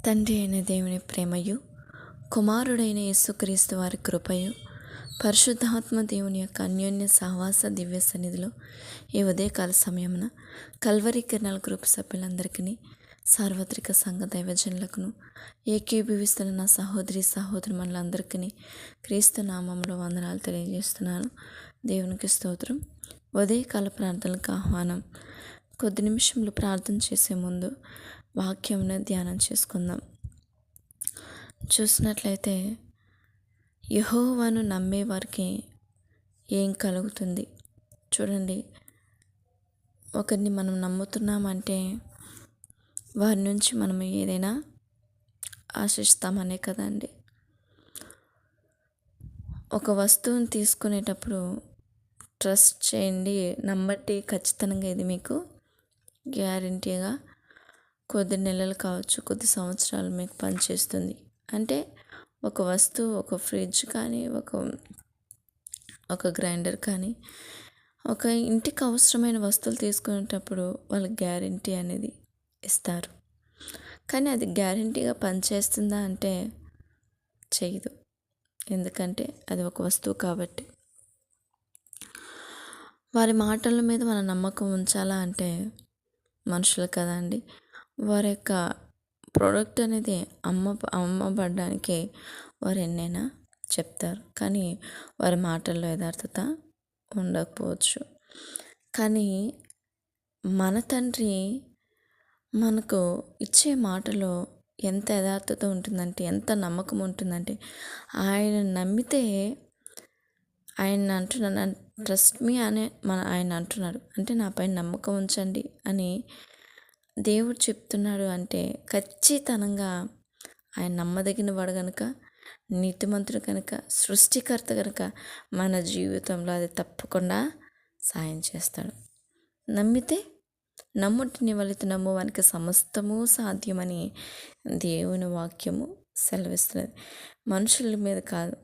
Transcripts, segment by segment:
తండ్రి అయిన దేవుని ప్రేమయు, కుమారుడైన యేసుక్రీస్తు వారి కృపయు, పరిశుద్ధాత్మ దేవుని యొక్క అన్యోన్య సహవాస దివ్య సన్నిధిలో ఈ ఉదయకాల సమయమున కల్వరి కిరణాల గ్రూప్ సభ్యులందరికీ, సార్వత్రిక సంఘ దైవజనులకును, ఏకీభవిస్తున్న నా సహోదరి సహోదరులందరికీ క్రీస్తు నామంలో వందనాలు తెలియజేస్తున్నాను. దేవునికి స్తోత్రం. ఉదయకాల ప్రార్థనలకు ఆహ్వానం. కొద్ది నిమిషములు ప్రార్థన చేసే ముందు వాక్యంను ధ్యానం చేసుకుందాం. చూసినట్లయితే యెహోవాను నమ్మే వారికి ఏం కలుగుతుంది? చూడండి, ఒకరిని మనం నమ్ముతున్నామంటే వారి నుంచి మనం ఏదైనా ఆశిస్తామనే కదండి. ఒక వస్తువుని తీసుకునేటప్పుడు ట్రస్ట్ చేయండి, నమ్మటి ఖచ్చితంగా ఇది మీకు గ్యారంటీగా కొద్ది నెలలు కావచ్చు, కొద్ది సంవత్సరాలు మీకు పనిచేస్తుంది. అంటే ఒక వస్తువు, ఒక ఫ్రిడ్జ్ కానీ, ఒక గ్రైండర్ కానీ, ఒక ఇంటికి అవసరమైన వస్తువులు తీసుకునేటప్పుడు వాళ్ళకి గ్యారంటీ అనేది ఇస్తారు. కానీ అది గ్యారంటీగా పనిచేస్తుందా అంటే చేయదు. ఎందుకంటే అది ఒక వస్తువు కాబట్టి. వారి మాటల మీద మన నమ్మకం ఉంచాలా అంటే మనుషులు కదండి. వారి యొక్క ప్రోడక్ట్ అనేది అమ్మబడడానికి వారు ఎన్నైనా చెప్తారు, కానీ వారి మాటల్లో యథార్థత ఉండకపోవచ్చు. కానీ మన తండ్రి మనకు ఇచ్చే మాటలో ఎంత యథార్థత ఉంటుందంటే, ఎంత నమ్మకం ఉంటుందంటే, ఆయన నమ్మితే ఆయన అంటున్నాడు, ట్రస్ట్ మీ అనే ఆయన అంటున్నాడు. అంటే నా పైన నమ్మకం ఉంచండి అని దేవుడు చెప్తున్నాడు. అంటే ఖచ్చితంగా ఆయన నమ్మదగిన వాడు కనుక, నీతిమంతుడు కనుక, సృష్టికర్త కనుక మన జీవితంలో అది తప్పకుండా సాయం చేస్తాడు. నమ్మితే నమ్ముటిని వలిత నమ్మువానికి సమస్తము సాధ్యమని దేవుని వాక్యము సెలవిస్తున్నది. మనుషుల మీద కాదు,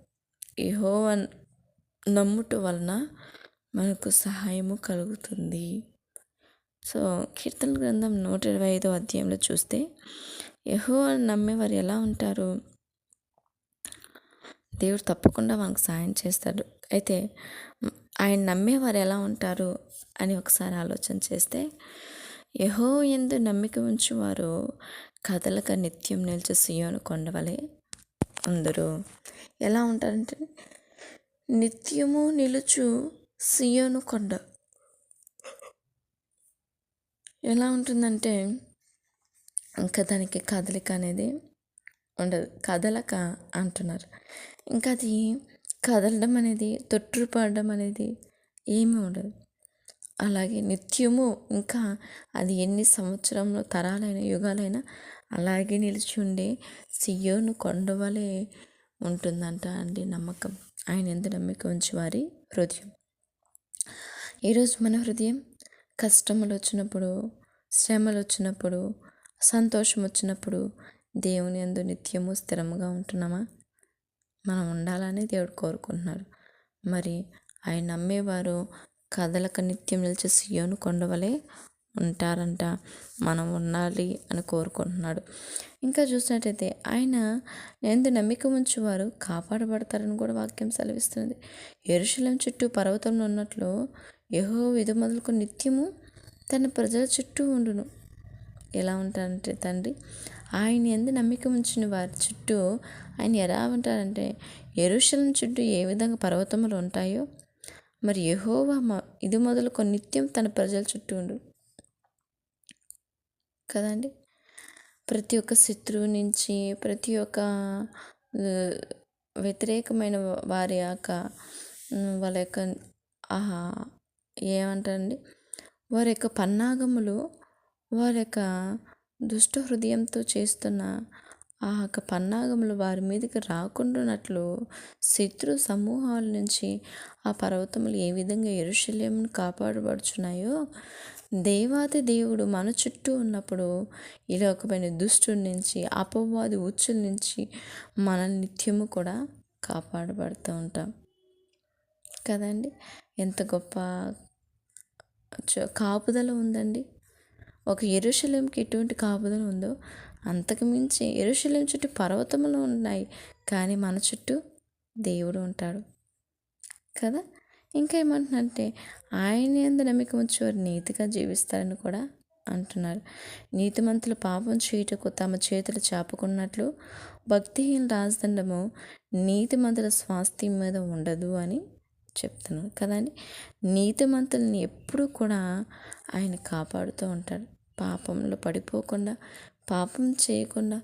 యెహోవా నమ్ముట వలన మనకు సహాయము కలుగుతుంది. సో కీర్తన గ్రంథం 125 అధ్యాయంలో చూస్తే యెహోవాను నమ్మేవారు ఎలా ఉంటారు? దేవుడు తప్పకుండా మనకు సహాయం చేస్తాడు. అయితే ఆయన నమ్మేవారు ఎలా ఉంటారు అని ఒకసారి ఆలోచన చేస్తే, యెహోవా యందు నమ్మిక ఉంచువారు కదలక నిత్యం నిలిచి సీయోను కొండవలె అందరూ. ఎలా ఉంటారంటే, నిత్యము నిలుచు సీయోను కొండ ఎలా ఉంటుందంటే ఇంకా దానికి కదలిక అనేది ఉండదు. కదలక అంటున్నారు. ఇంకా అది కదలడం అనేది, తొట్టుపడడం అనేది ఏమీ ఉండదు. అలాగే నిత్యము, ఇంకా అది ఎన్ని సంవత్సరంలో, తరాలైన, యుగాలైనా అలాగే నిలిచి ఉండే సీయోను కొండవలే ఉంటుందంట అండి నమ్మకం. ఆయన యందు నమ్మిక ఉంచి వారి హృదయం. ఈరోజు మన హృదయం కష్టములు వచ్చినప్పుడు, శ్రమలు వచ్చినప్పుడు, సంతోషం వచ్చినప్పుడు దేవుని యందు నిత్యము స్థిరముగా ఉంటున్నామా? మనం ఉండాలని దేవుడు కోరుకుంటున్నాడు. మరి ఆయన నమ్మేవారు కదలక నిత్యం నిలిచే సీయోను కొండవలే ఉంటారంట. మనం ఉండాలి అని కోరుకుంటున్నాడు. ఇంకా చూసినట్టయితే ఆయన యందు నమ్మిక ఉంచువారు కాపాడబడతారని కూడా వాక్యం సెలవిస్తుంది. యెరూషలేము చుట్టూ పర్వతంలో ఉన్నట్లు యెహోవా ఇది మొదలుకొని నిత్యము తన ప్రజల చుట్టూ ఉండును. ఎలా ఉంటారంటే తండ్రి, ఆయన యందు నమ్మిక ఉంచిన వారి చుట్టూ ఆయన ఎలా ఉంటారంటే, యెరూషలేము చుట్టూ ఏ విధంగా పర్వతములు ఉంటాయో, మరి యెహోవా ఇది మొదలుకొని నిత్యం తన ప్రజల చుట్టూ ఉండు కదండి. ప్రతి ఒక్క శత్రువు నుంచి, ప్రతి ఒక్క వ్యతిరేకమైన వారి యొక్క వాళ్ళ యొక్క ఏమంటారండి, వారి యొక్క పన్నాగములు, వారి యొక్క దుష్ట హృదయంతో చేస్తున్న ఆ యొక్క పన్నాగములు వారి మీదకి రాకుండానట్లు శత్రు సమూహాల నుంచి ఆ పర్వతములు ఏ విధంగా యెరూషలేమును కాపాడబడుచున్నాయో, దేవాది దేవుడు మన చుట్టూ ఉన్నప్పుడు ఈ లోకమైన దుష్టుడి నుంచి, అపవాది ఉచ్చుల నుంచి మనల్ని నిత్యము కూడా కాపాడబడుతూ ఉంటాం కదండి. ఎంత గొప్ప కాపుదల ఉందండి. ఒక యెరూషలేముకి ఎటువంటి కాపుదల ఉందో అంతకు మించి యెరూషలేము చుట్టూ పర్వతములు ఉన్నాయి, కానీ మన చుట్టూ దేవుడు ఉంటాడు కదా. ఇంకా ఏమంటున్నారంటే ఆయన యందు నమ్మిక ఉంచేవారు నీతిగా జీవిస్తారని కూడా అంటున్నారు. నీతిమంతులు పాపం చేయుటకు తమ చేతులు చాపుకున్నట్లు భక్తిహీన రాజదండము నీతిమంతుల స్వాస్థ్యం మీద ఉండదు అని చెప్తున్నారు కదండి. నీతిమంతుల్ని ఎప్పుడూ కూడా ఆయన కాపాడుతూ ఉంటాడు. పాపంలో పడిపోకుండా, పాపం చేయకుండా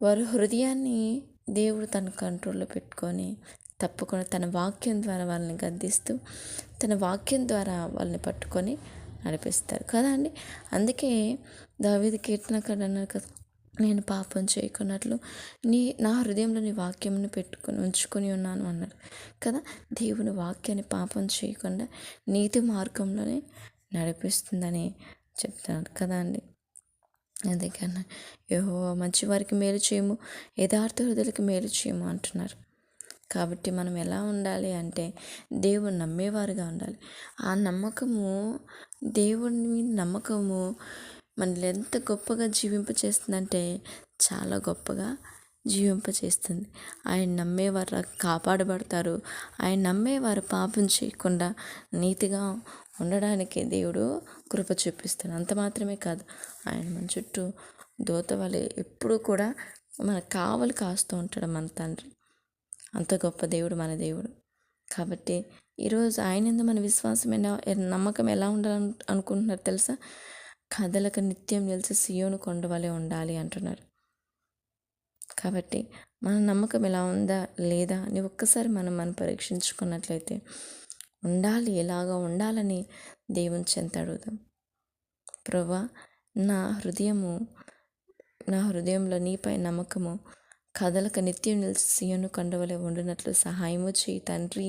వారి హృదయాన్ని దేవుడు తన కంట్రోల్లో పెట్టుకొని తప్పకుండా తన వాక్యం ద్వారా వాళ్ళని గద్దిస్తూ, తన వాక్యం ద్వారా వాళ్ళని పట్టుకొని నడిపిస్తారు కదా అండి. అందుకే దావీదు కీర్తనకారుడు అన్నారు కదా, నేను పాపం చేయకున్నట్లు నా హృదయంలో నీ వాక్యంని ఉంచుకొని ఉన్నాను అన్నారు కదా. దేవుని వాక్యాన్ని పాపం చేయకుండా నీతి మార్గంలోనే నడిపిస్తుందని చెప్తున్నారు కదా అండి. అందుకన్నా యెహోవా మంచివారికి మేలు చేయము, యథార్థ హృదయులకు మేలు చేయము అంటున్నారు. కాబట్టి మనం ఎలా ఉండాలి అంటే దేవుని నమ్మేవారుగా ఉండాలి. ఆ నమ్మకము, దేవుని మీద నమ్మకము మనల్ని ఎంత గొప్పగా జీవింపచేస్తుందంటే చాలా గొప్పగా జీవింపచేస్తుంది. ఆయన నమ్మేవారు కాపాడబడతారు. ఆయన నమ్మేవారు పాపం చేయకుండా నీతిగా ఉండడానికి దేవుడు కృప చూపిస్తాడు. అంత మాత్రమే కాదు, ఆయన మన చుట్టూ దూత వలె ఎప్పుడూ కూడా మన కావలి కాస్తూ ఉంటాడు మన తండ్రి. అంత గొప్ప దేవుడు మన దేవుడు. కాబట్టి ఈరోజు ఆయన యందు మన విశ్వాసం నమ్మకం ఎలా ఉండాలని అనుకుంటున్నారు తెలుసా? కదలక నిత్యం నిలిచి సియోను కొండ వలె ఉండాలి అంటున్నారు. కాబట్టి మన నమ్మకం ఎలా ఉందా లేదా అని ఒక్కసారి మనం పరీక్షించుకున్నట్లయితే ఉండాలి, ఎలాగా ఉండాలని దేవుని చెంత అడుగుదాం. ప్రభువా, నా హృదయంలో నీపై నమ్మకము కదలక నిత్యం నిలిచి సియోను కొండ వలె ఉండునట్లు సహాయము చేయి తండ్రి.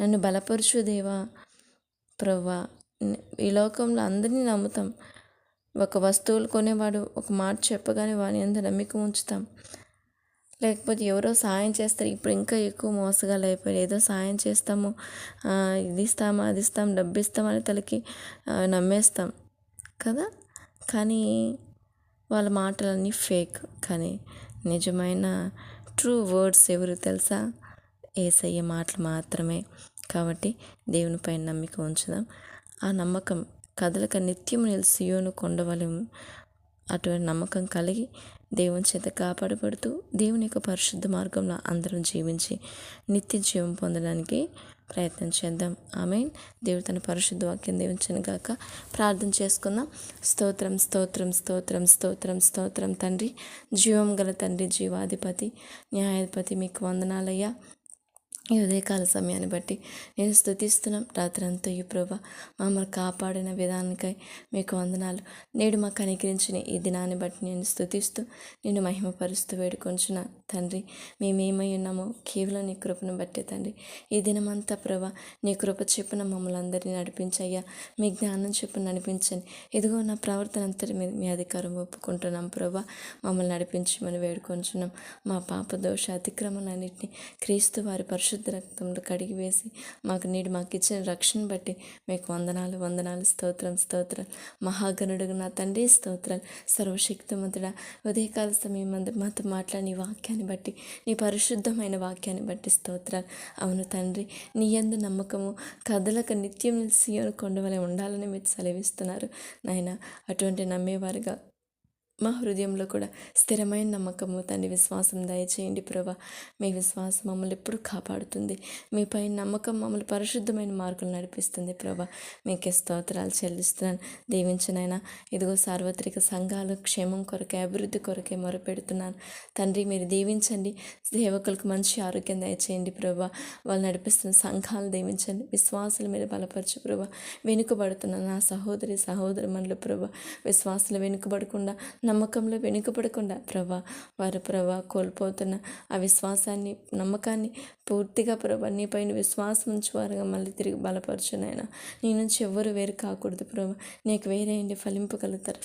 నన్ను బలపరుచు దేవా. ప్రభువా, ఈ లోకంలో అందరినీ నమ్ముతాం. ఒక వస్తువులు కొనేవాడు ఒక మాట చెప్పగానే వాని యందు నమ్మిక ఉంచుతాం. లేకపోతే ఎవరో సాయం చేస్తారు. ఇప్పుడు ఇంకా ఎక్కువ మోసగాళ్ళు అయిపోయారు. ఏదో సాయం చేస్తాము, ఇది ఇస్తాము, అది ఇస్తాం, డబ్బు ఇస్తామని తలకి నమ్మేస్తాం కదా. కానీ వాళ్ళ మాటలన్నీ ఫేక్. కానీ నిజమైన ట్రూ వర్డ్స్ ఎవరు తెలుసా? యేసయ్య మాటలు మాత్రమే. కాబట్టి దేవునిపై నమ్మిక ఉంచుదాం. ఆ నమ్మకం కదలక నిత్యం నిలిచి సియోను కొండవలె అటువంటి నమ్మకం కలిగి దేవుని చేత కాపాడబడుతూ దేవుని యొక్క పరిశుద్ధ మార్గంలో అందరం జీవించి నిత్య జీవం పొందడానికి ప్రయత్నం చేద్దాం. ఆమేన్. దేవుడు తన పరిశుద్ధ వాక్యం దీవించును గాక. ప్రార్థన చేసుకుందాం. స్తోత్రం స్తోత్రం స్తోత్రం స్తోత్రం స్తోత్రం తండ్రి, జీవం గల తండ్రి, జీవాధిపతి, న్యాయాధిపతి, మీకు వందనాలయ్యా. ఈ ఉదయకాల సమయాన్ని బట్టి నేను స్తుతిస్తున్నాం. రాత్రంతా ఈ ప్రభా మమ్మల్ని కాపాడిన విధానానికై మీకు వందనాలు. నేడు మాకు అనుగ్రహించిన ఈ దినాన్ని బట్టి నేను స్తుతిస్తూ నేను మహిమపరుస్తూ వేడుకొంచున్న తండ్రి. మేమేమై ఉన్నామో కేవలం నీ కృపను బట్టే తండ్రి. ఈ దినమంతా ప్రభా నీ కృప చెప్పున మమ్మల్ని అందరినీ నడిపించయ్యా. మీ జ్ఞానం చెప్పున నడిపించండి. ఇదిగో నా ప్రవర్తన అంతటి మీద మీ అధికారం ఒప్పుకుంటున్నాం ప్రభా. మమ్మల్ని నడిపించమని వేడుకొంచున్నాం. మా పాప దోష అతిక్రమణన్నింటినీ క్రీస్తు వారి పరిశుద్ధ రక్తంలో కడిగి వేసి మాకు ఇచ్చిన రక్షణ బట్టి మీకు వందనాలు వందనాలు. స్తోత్రం స్తోత్రాలు. మహాగణుడుగు నా తండ్రి స్తోత్రాలు. సర్వశక్తిమంతుడా, ఉదయకాల సమయం మాతో మాట్లాడి నీ వాక్యాన్ని బట్టి, నీ పరిశుద్ధమైన వాక్యాన్ని బట్టి స్తోత్రాలు. అవును తండ్రి, నీ యందు నమ్మకము కదలక నిత్యం సియోను కొండ వలె ఉండాలని మీరు సెలవిస్తున్నారు నాయన. అటువంటి నమ్మేవారుగా మా హృదయంలో కూడా స్థిరమైన నమ్మకము తండ్రి, విశ్వాసం దయచేయండి ప్రభా. మీ విశ్వాసం మమ్మల్ని ఎప్పుడు కాపాడుతుంది. మీపై నమ్మకం మమ్మల్ని పరిశుద్ధమైన మార్గంలో నడిపిస్తుంది ప్రభా. మీకే స్తోత్రాలు చెల్లిస్తున్నాను. దీవించినైనా ఇదిగో సార్వత్రిక సంఘాలు క్షేమం కొరకే, అభివృద్ధి కొరకే మొరపెడుతున్నాను తండ్రి. మీరు దీవించండి. సేవకులకు మంచి ఆరోగ్యం దయచేయండి ప్రభా. వాళ్ళు నడిపిస్తున్న సంఘాలు దీవించండి. విశ్వాసులు మీరు బలపరచు ప్రభా. వెనుకబడుతున్న నా సహోదరి మనలు ప్రభా, విశ్వాసులు వెనుకబడకుండా, నమ్మకంలో వెనుకబడకుండా ప్రభా, వారు ప్రభా కోల్పోతున్న ఆ విశ్వాసాన్ని, నమ్మకాన్ని పూర్తిగా ప్రభా నీపైన విశ్వాసం ఉంచువారుగా మళ్ళీ తిరిగి బలపరచునైనా. నీ నుంచి ఎవ్వరు వేరు కాకూడదు ప్రభా. నీకు వేరే ఫలింపగలుగుతారు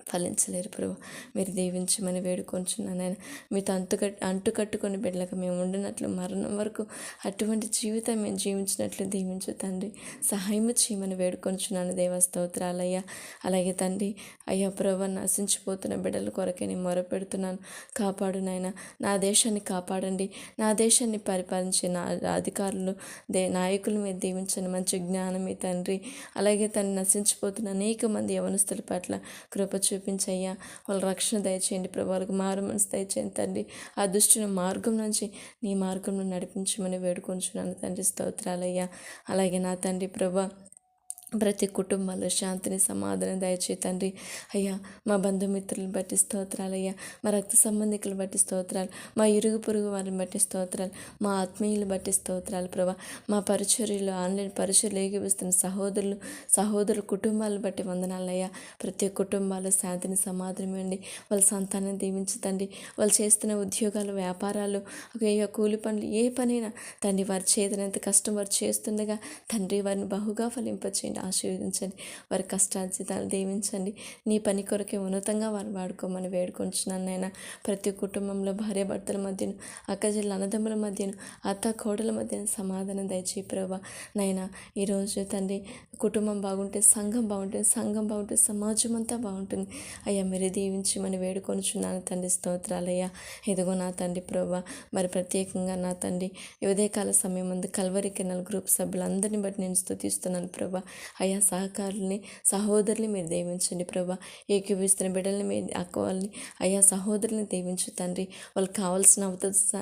ఫలించలేరు ప్రభు. మీరు దీవించమని వేడుకొంచున్నాను నాయన. మీతో అంటుకట్టుకొని బిడ్డలకు మేము ఉండినట్లు మరణం వరకు అటువంటి జీవితం మేము జీవించినట్లు దీవించు తండ్రి. సహాయము చేయమని వేడుకొంచున్నాను దేవా, స్తోత్రాలయ్యా. అలాగే తండ్రి అయ్యా ప్రభు, నశించిపోతున్న బిడ్డల కొరకే నేను మొరపెడుతున్నాను. కాపాడు నాయన. నా దేశాన్ని కాపాడండి. నా దేశాన్ని పరిపాలించే నా అధికారులు నాయకులు మీరు దీవించండి. మంచి జ్ఞానం మీ తండ్రి. అలాగే తను నశించిపోతున్న అనేక మంది యవనస్తుల పట్ల కృప చూపించయ్యా. వాళ్ళ రక్షణ దయచేయండి ప్రభు. వాళ్ళకి మారు మనసు దయచేయండి తండ్రి. ఆ దుష్టుని మార్గం నుంచి నీ మార్గంలో నడిపించమని వేడుకొంచున్నాను తండ్రి. స్తోత్రాలయ్యా. అలాగే నా తండ్రి ప్రభు, ప్రతి కుటుంబాల్లో శాంతిని సమాధానం దయచే తండ్రి. అయ్యా మా బంధుమిత్రులను బట్టి స్తోత్రాలయ్యా. మా రక్త సంబంధికులు బట్టి స్తోత్రాలు. మా ఇరుగు పొరుగు వారిని బట్టి స్తోత్రాలు. మా ఆత్మీయులు బట్టి స్తోత్రాలు ప్రభా. మా పరిచర్యలు ఆన్లైన్ పరిచర్యలు ఏగిపిస్తున్న సహోదరుల కుటుంబాలను బట్టి వందనాలయ్యా. ప్రతి కుటుంబాల్లో శాంతిని సమాధానం ఇవ్వండి. వాళ్ళ సంతానం దీవించండి. వాళ్ళు చేస్తున్న ఉద్యోగాలు, వ్యాపారాలు, కూలి పనులు, ఏ పనైనా తండ్రి వారి చేతనంత కష్టం వారు చేస్తుండగా తండ్రి వారిని బహుగా ఫలింపచేయండి, ఆశీర్వదించండి. వారి కష్టార్జితాలు దీవించండి. నీ పని కొరకే ఉన్నతంగా వారు వాడుకోమని వేడుకొంచున్నాను నాయన. ప్రతి కుటుంబంలో భార్యాభర్తల మధ్యను, అక్కచెల్లెల అన్నదమ్ముల మధ్యను, అత్త కోడల మధ్యన సమాధానం దయచేయి ప్రభా. నాయన ఈరోజు తండ్రి కుటుంబం బాగుంటే సంఘం బాగుంటుంది, సంఘం బాగుంటే సమాజం అంతా బాగుంటుంది. అయ్యా మీరు దీవించమని వేడుకొంచున్నాను తండ్రి. స్తోత్రాలయ్యా. ఇదిగో నా తండ్రి ప్రభా, మరి ప్రత్యేకంగా నా తండ్రి ఉదయకాల సమయం ముందు కల్వరి కెనాల్ గ్రూప్ సభ్యులందరినీ బట్టి నేను స్తుతిస్తున్నాను ప్రభా. అయ్యా సహకారుల్ని, సహోదరుని మీరు దీవించండి ప్రభా. ఏకీవిస్తున్న బిడ్డల్ని మీరు అక్కవాళ్ళని, అయ్యా సహోదరుని దీవించు తండ్రి. వాళ్ళకి కావాల్సిన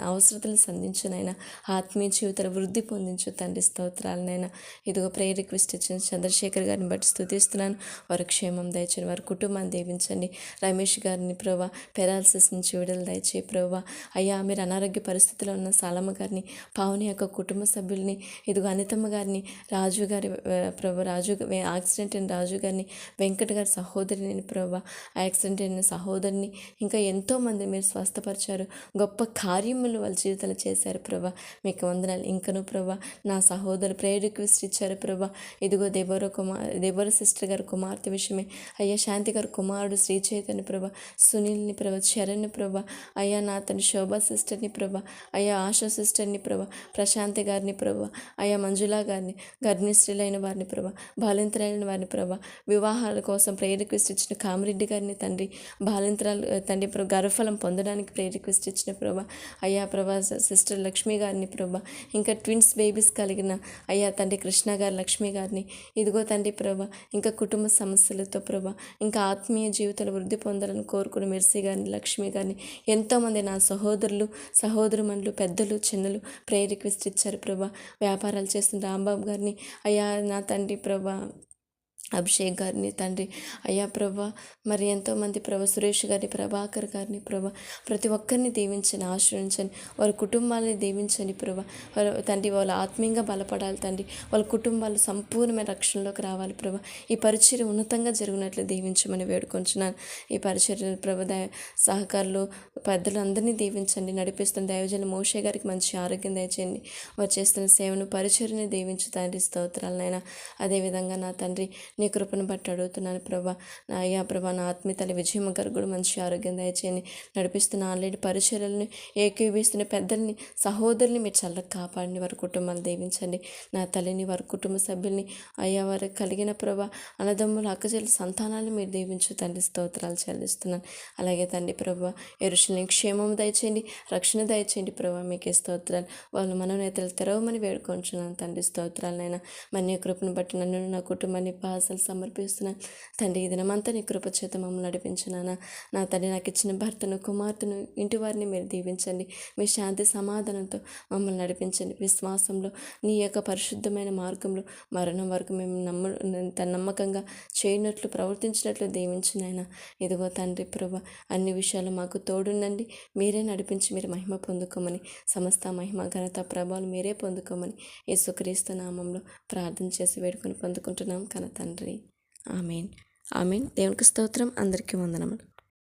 అవసరతలు సంధించునైనా, ఆత్మీయ జీవితాలు వృద్ధి పొందించు తండ్రి. స్తోత్రాలనైనా. ఇదిగో ప్రేయర్ రిక్వెస్ట్ ఇచ్చిన చంద్రశేఖర్ గారిని బట్టి స్తుతిస్తున్నాను. వారి క్షేమం దయచేయండి. వారి కుటుంబాన్ని దీవించండి. రమేష్ గారిని ప్రభా పెరాలసిస్ నుంచి విడుదల దయచేయి ప్రభా. అయ్యా మీరు అనారోగ్య పరిస్థితిలో ఉన్న సాలమ్మ గారిని, పావని యొక్క కుటుంబ సభ్యుల్ని, ఇదిగో అనితమ్మ గారిని, రాజు గారి ప్రభా, యాక్సిడెంట్ అయిన రాజు గారిని, వెంకట గారి సహోదరిని ప్రభా, యాక్సిడెంట్ అయిన సహోదరిని, ఇంకా ఎంతోమంది మీరు స్వస్థపరిచారు. గొప్ప కార్యములు వాళ్ళ జీవితాలు చేశారు ప్రభా. మీకు వందనాలు. ఇంకను ప్రభా నా సహోదరు ప్రేయర్ రిక్వెస్ట్ ఇచ్చారు ప్రభా. ఇదిగో దేవర సిస్టర్ గారి కుమార్తె విషయమే, అయ్యా శాంతి గారి కుమారుడు శ్రీ చైతన్య ప్రభా, సునీల్ని ప్రభా, చరణ్ ప్రభా, అయ్యా నా తన శోభా సిస్టర్ని ప్రభా, అయ్యా ఆశా సిస్టర్ని ప్రభా, ప్రశాంతి గారిని ప్రభా, అయ్యా మంజులా గారిని, గర్భిణీ స్త్రీలైన వారిని ప్రభా, బాలింతరైన వారిని ప్రభా, వివాహాల కోసం ప్రేయర్ రిక్వెస్ట్ ఇచ్చిన కామిరెడ్డి గారిని తండ్రి, బాలింతరాలు తండ్రి ప్రభా గర్భఫలం పొందడానికి ప్రేయర్ రిక్వెస్ట్ ఇచ్చిన ప్రభా, అయ్యా ప్రభా సిస్టర్ లక్ష్మి గారిని ప్రభా, ఇంకా ట్విన్స్ బేబీస్ కలిగిన అయ్యా తండ్రి కృష్ణ గారు, లక్ష్మి గారిని, ఇదిగో తండ్రి ప్రభా, ఇంకా కుటుంబ సమస్యలతో ప్రభా, ఇంకా ఆత్మీయ జీవితాలు వృద్ధి పొందాలని కోరుకుని మెర్సీ గారిని, లక్ష్మి గారిని, ఎంతోమంది నా సహోదరుమణులు, పెద్దలు, చిన్నలు ప్రేయర్ రిక్వెస్ట్ ఇచ్చారు ప్రభా. వ్యాపారాలు చేస్తున్న రాంబాబు గారిని, అయ్యా నా తండ్రి ప్రభా అభిషేక్ గారిని తండ్రి, అయ్యా ప్రభా మరి ఎంతోమంది ప్రభా, సురేష్ గారిని, ప్రభాకర్ గారిని ప్రభా, ప్రతి ఒక్కరిని దీవించండి, ఆశ్రయించండి. వారి కుటుంబాలని దీవించండి ప్రభా. తండ్రి వాళ్ళు ఆత్మీయంగా బలపడాలి తండ్రి. వాళ్ళ కుటుంబాలు సంపూర్ణమైన రక్షణలోకి రావాలి ప్రభా. ఈ పరిచర్య ఉన్నతంగా జరిగినట్లు దీవించమని వేడుకొంచున్నాను. ఈ పరిచర్య ప్రభా సహకారులు, పెద్దలు అందరినీ దీవించండి. నడిపిస్తున్న దైవజన మోషే గారికి మంచి ఆరోగ్యం దయచేయండి. వారు చేస్తున్న సేవను, పరిచర్యని దీవించు తండ్రి. స్తోత్రాలనైనా. అదేవిధంగా నా తండ్రి నీ కృపను బట్టి అడుగుతున్నాను ప్రభా. నా అయ్యా ప్రభా నా ఆత్మీయతల విజయమ్మ గారు కూడా మంచి ఆరోగ్యం దయచేయండి. నడిపిస్తున్న ఆల్రెడీ పరిచర్యలను, ఏకీవిస్తున్న పెద్దల్ని, సహోదరుని మీరు చల్లగా కాపాడండి. వారి కుటుంబాలు దీవించండి. నా తల్లిని, వారి కుటుంబ సభ్యుల్ని, అయ్యా వారికి కలిగిన ప్రభా అన్నదమ్ములు, అక్కచెల్లి సంతానాన్ని మీరు దీవించు తండ్రి. స్తోత్రాలు చెల్లిస్తున్నాను. అలాగే తండ్రి ప్రభా ఎరుషుల్ని క్షేమం దయచేయండి, రక్షణ దయచేయండి ప్రభా. మీకే స్తోత్రాలు. వాళ్ళ మనోనేతలు తెరవమని వేడుకొంచున్నాను తండ్రి. స్తోత్రాలనైనా. మరి నీ కృపను బట్టి నన్ను, నా కుటుంబాన్ని అసలు సమర్పిస్తున్నాను తండ్రి. ఈ దినమంతా నీ కృప చేత మమ్మల్ని నడిపించినానా. నా తండ్రి నాకు ఇచ్చిన భర్తను, కుమార్తెను, ఇంటి వారిని మీరు దీవించండి. మీ శాంతి సమాధానంతో మమ్మల్ని నడిపించండి. విశ్వాసంలో నీ యొక్క పరిశుద్ధమైన మార్గంలో మరణం వరకు మేము నమ్మకంగా చేయనట్లు, ప్రవర్తించినట్లు దీవించినైనా. ఇదిగో తండ్రి ప్రభా అన్ని విషయాలు మాకు తోడుండండి. మీరే నడిపించి మీరు మహిమ పొందుకోమని, సమస్త మహిమ, ఘనత, ప్రభావాలు మీరే పొందుకోమని యేసుక్రీస్తు నామంలో ప్రార్థన చేసి వేడుకొని పొందుకుంటున్నాం కన తండ్రి. ఆమేన్. ఆమేన్. దేవునికి స్తోత్రం. అందరికీ వందనములు.